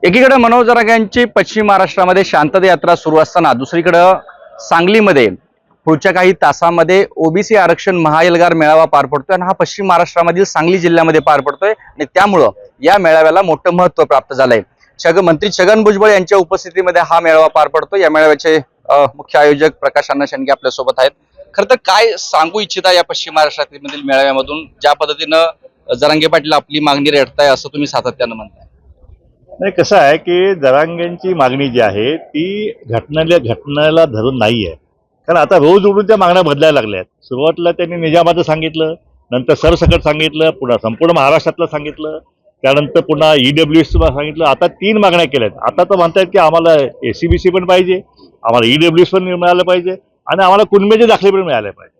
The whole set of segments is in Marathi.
एकीकडे मनोज जरांगे यांची पश्चिम महाराष्ट्रामध्ये शांतता यात्रा सुरू असताना दुसरीकडे सांगलीमध्ये पुढच्या काही तासांमध्ये ओबीसी आरक्षण महाएल्गार मेळावा पार पडतोय आणि हा पश्चिम महाराष्ट्रामधील सांगली जिल्ह्यामध्ये पार पडतोय आणि त्यामुळं या मेळाव्याला मोठं महत्त्व प्राप्त झालंय। मंत्री छगन भुजबळ यांच्या उपस्थितीमध्ये हा मेळावा पार पडतो। या मेळाव्याचे मुख्य आयोजक प्रकाश अण्णा शेंडगे आपल्या सोबत आहेत। खरं तर काय सांगू इच्छिता या पश्चिम महाराष्ट्रातील मेळाव्यामधून, ज्या पद्धतीनं जरांगे पाटील आपली मागणी रेटताय असं तुम्ही सातत्यानं म्हणताय? नाही, कसं आहे की जरांगेंची मागणी जी आहे ती घटनेला धरून नाही आहे। कारण आता रोज उठून त्या मागण्या बदलायला लागल्या आहेत। सुरुवातीला त्यांनी निजामाचं सांगितलं, नंतर सरसकट सांगितलं, पुन्हा संपूर्ण महाराष्ट्रातलं सांगितलं, त्यानंतर पुन्हा EWS सांगितलं। आता 3 मागण्या केल्यात। आता तर म्हणतायत की आम्हाला SCBC पण पाहिजे, आम्हाला EWS पण मिळालं पाहिजे आणि आम्हाला कुणबेचे दाखले पण मिळाले पाहिजे।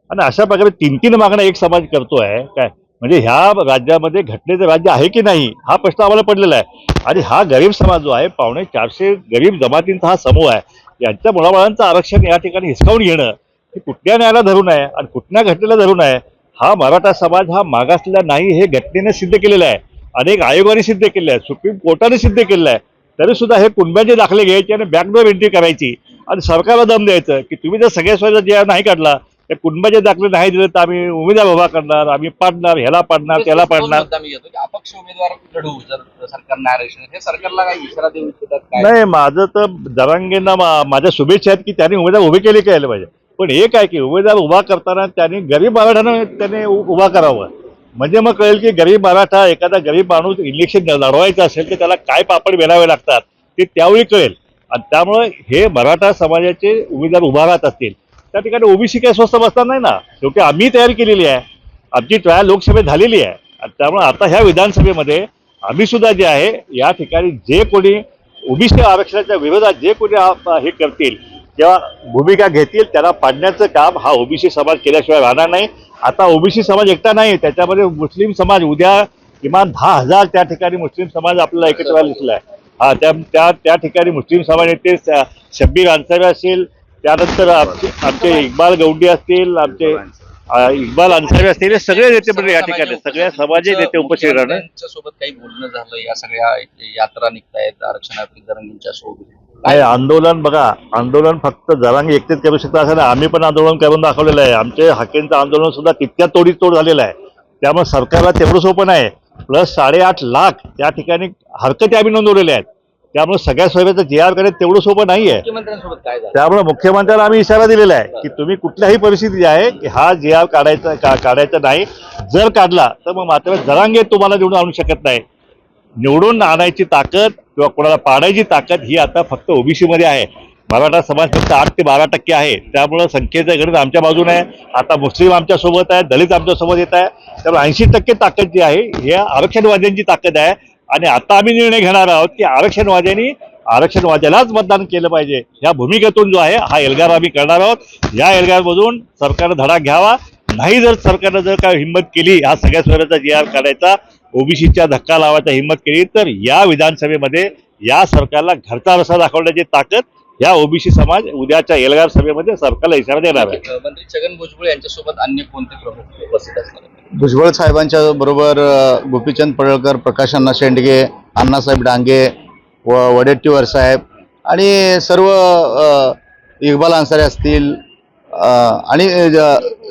आणि अशा प्रकारे 3 मागण्या एक समाज करतोय काय, म्हणजे ह्या राज्यामध्ये घटनेचं राज्य आहे की नाही हा प्रश्न आम्हाला पडलेला आहे। आणि हा गरीब समाज जो आहे, 450 गरीब जमातींचा हा समूह आहे, यांच्या मुलाबाळांचं आरक्षण या ठिकाणी हिसकावून घेणं हे कुठल्या न्यायाला धरून आहे आणि कुठल्या घटनेला धरून आहे? हा मराठा समाज हा मागासलेला नाही हे घटनेने सिद्ध केलेलं आहे, अनेक आयोगाने सिद्ध केलं आहे, सुप्रीम कोर्टाने सिद्ध केलेलं आहे। तरी सुद्धा हे कुणब्याचे दाखले घ्यायचे आणि बॅकडोर एंट्री करायची आणि सरकारला दम द्यायचं की तुम्ही जर सगळ्या सोयीचा जे नाही काढला, त्या कुणबाचे दाखले नाही दिले तर आम्ही उमेदवार उभा करणार, आम्ही पाडणार, ह्याला पाडणार, त्याला पाडणार। अपक्ष उमेदवार लढवू जर सरकारने आरक्षण, हे सरकारला काही इशारा देऊ इच्छितात? नाही, माझं तर जरांगेंना माझ्या शुभेच्छा आहेत की त्यांनी उमेदवार उभे केले केले पाहिजे। पण एक आहे की उमेदवार उभा करताना त्यांनी गरीब मराठ्यानं त्याने उभा करावं, म्हणजे मग कळेल की गरीब मराठा, एखादा गरीब माणूस इलेक्शन लढवायचं असेल तर त्याला काय पापड बेलावे लागतात ते त्यावेळी कळेल। आणि त्यामुळे हे मराठा समाजाचे उमेदवार उभा राहत असतील त्या ठिकाणी ओबीसी काही स्वस्त बसणार नाही ना, शेवटी आम्ही तयारी केलेली आहे, आमची ट्रायल लोकसभेत झालेली आहे। आणि त्यामुळे आता ह्या विधानसभेमध्ये आम्ही सुद्धा जे आहे या ठिकाणी जे कोणी ओबीसी आरक्षणाच्या विरोधात जे कोणी हे करतील किंवा भूमिका घेतील त्याला पाडण्याचं काम हा ओबीसी समाज केल्याशिवाय राहणार नाही। आता ओबीसी समाज एकटा नाही, त्याच्यामध्ये मुस्लिम समाज, उद्या किमान 10,000 त्या ठिकाणी मुस्लिम समाज आपल्याला एकत्र व्हायला दिसला आहे। हा त्या ठिकाणी मुस्लिम समाज येते, शब्बीर अन्सारी असेल, त्यानंतर आमचे इक्बाल गौंडी असतील, आमचे इक्बाल अन्सारी असतील, हे सगळे नेते म्हणजे या ठिकाणी सगळ्या समाजी नेते उपस्थित राहणार। सोबत काही बोलणं झालं? या सगळ्या यात्रा निघतायत आरक्षणातील जरांगेंच्या सोबत काय आंदोलन? बघा, आंदोलन फक्त जरांगे एकटेच करू शकता असं नाही, आम्ही पण आंदोलन करून दाखवलेलं आहे। आमचे हाकेंचं आंदोलन सुद्धा तितक्या तोडीतोड झालेलं आहे, त्यामुळे सरकारला तेवढं सोपं नाही। प्लस 8.5 लाख त्या ठिकाणी हरकती आम्ही नोंदवलेल्या आहेत, त्यामुळे सगळ्या सोयीचं GR करायचं तेवढं सोपं नाही आहे। मुख्यमंत्र्यांसोबत काय झालं? त्यामुळे मुख्यमंत्र्यांना आम्ही इशारा दिलेला आहे की तुम्ही कुठल्याही परिस्थिती आहे की हा GR काढायचा नाही, जर काढला तर मग मात्र जरांगे तुम्हाला निवडून आणू शकत नाही। निवडून आणायची ताकद किंवा कोणाला पाडायची ताकद ही आता फक्त ओबीसी मध्ये आहे। मराठा समाज फक्त 8 ते 12% आहे, त्यामुळे संख्येचं गणित आमच्या बाजूने आहे। आता मुस्लिम आमच्या सोबत आहे, दलित आमच्या सोबत येत आहे, त्यामुळे 80% ताकद जी आहे ही आरक्षणवाद्यांची ताकद आहे। आणि आता आम्ही निर्णय घेणार आहोत की आरक्षणवाद्यालाच मतदान केलं पाहिजे, ह्या भूमिकेतून जो आहे हा एल्गार आम्ही करणार आहोत। या एल्गारमधून सरकारनं धडा घ्यावा, नाही जर सरकारनं जर काय हिंमत केली हा सगळ्या स्वराचा GR काढायचा, ओबीसीच्या धक्का लावायचा हिंमत केली, तर या विधानसभेमध्ये या सरकारला घरचा रस्ता दाखवण्याची ताकद या ओबीसी समाज उद्याच्या एल्गार सभेमध्ये सरकारला इशारा देणार आहे। मंत्री छगन भुजबळ यांच्यासोबत अन्य कोणते प्रमुख उपस्थित असणार? भुजबळ साहेबांच्या बरोबर गोपीचंद पडळकर, प्रकाश अण्णा शेंडगे, अण्णासाहेब डांगे, वडेट्टीवार साहेब आणि सर्व इक्बाल अन्सारी असतील आणि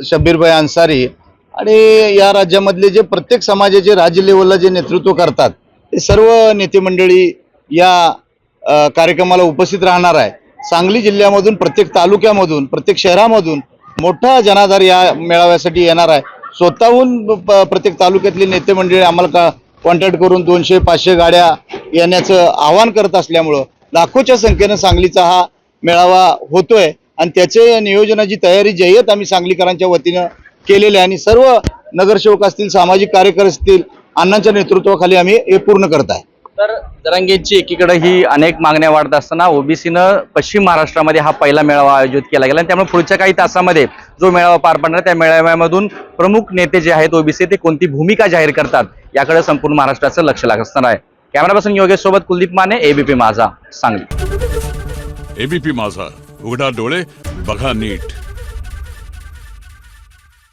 शब्बीरभाई अन्सारी आणि या राज्यामधले जे प्रत्येक समाजाचे राज्य लेवलला जे नेतृत्व करतात ते सर्व नेते मंडळी या कार्यक्रमाला उपस्थित राहणार आहे। सांगली जिल्ह्यामधून, प्रत्येक तालुक्यामधून, प्रत्येक शहरामधून मोठा जनाधार या मेळाव्यासाठी येणार आहे। स्वतःहून प्रत्येक तालुक्यातले नेते मंडळी आम्हाला कॉन्टॅक्ट करून 200-500 गाड्या येण्याचं आवाहन करत असल्यामुळं लाखोच्या संख्येनं सांगलीचा हा मेळावा होतोय आणि त्याचे नियोजनाची तयारी जय्यत आम्ही सांगलीकरांच्या वतीनं केलेली आहे आणि सर्व नगरसेवक असतील, सामाजिक कार्यकर्ते असतील, अण्णांच्या नेतृत्वाखाली आम्ही हे पूर्ण करत आहे। तर जरांगेंची एकीकडे ही अनेक मागण्या वाढत असताना ओबीसीनं पश्चिम महाराष्ट्रामध्ये हा पहिला मेळावा आयोजित केला गेला, त्यामुळे पुढच्या काही तासामध्ये जो मेळावा पार पडणार त्या मेळाव्यामधून प्रमुख नेते जे आहेत ओबीसी ते कोणती भूमिका जाहीर करतात याकडे संपूर्ण महाराष्ट्राचं लक्ष लागत असणार आहे। कॅमेरा पर्सन योगेश सोबत कुलदीप माने, एबीपी माझा, सांगली। एबीपी माझा, उघडा डोळे बघा नीट।